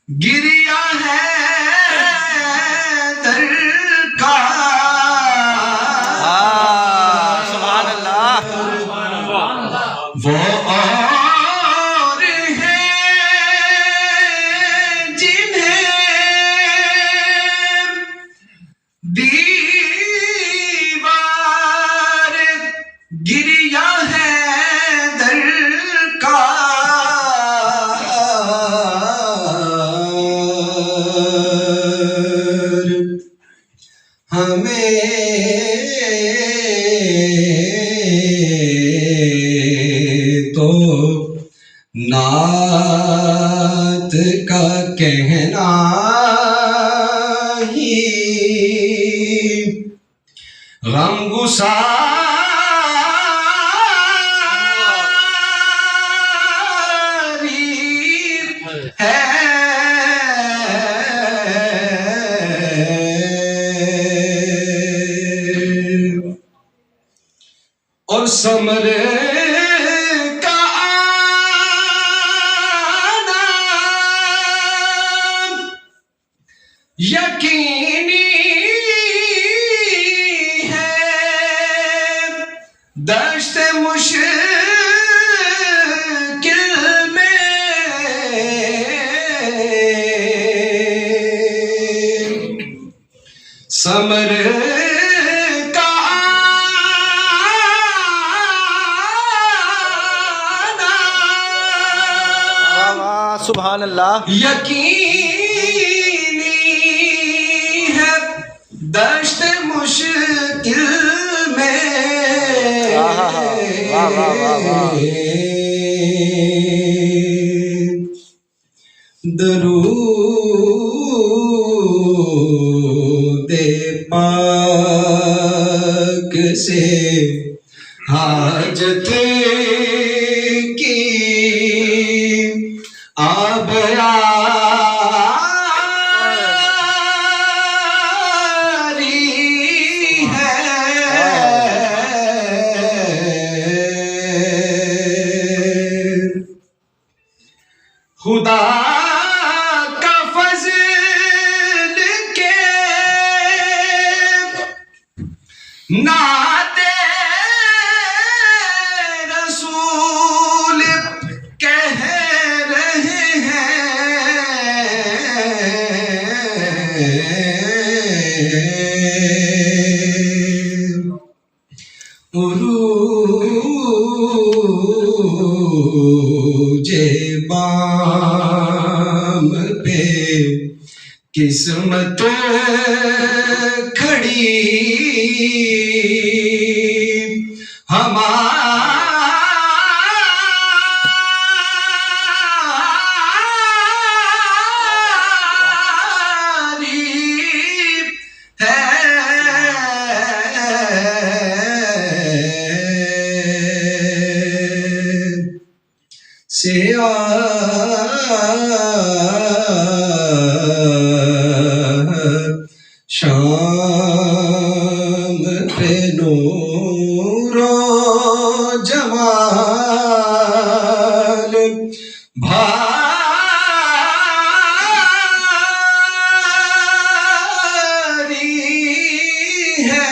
گریا ہے در کا سبحان اللہ وہ اور ہیں جنہیں دیوار گریا ہے در کا ہمیں تو نعت کا کہنا ہی غم گساری ہے اور ثمر کا آنا یقینی ہے دشت مشکل میں ثمر سبحان اللہ یقینی ہے دشت مشکل میں درود پاک سے حاجت کی آب یاری ہے خدا کا فضل کے نعت رسول کہہ رہے عروج بام پہ قسمت کھڑی ہماری ہے سیاہ شام پہ نور و جمال بھاری ہے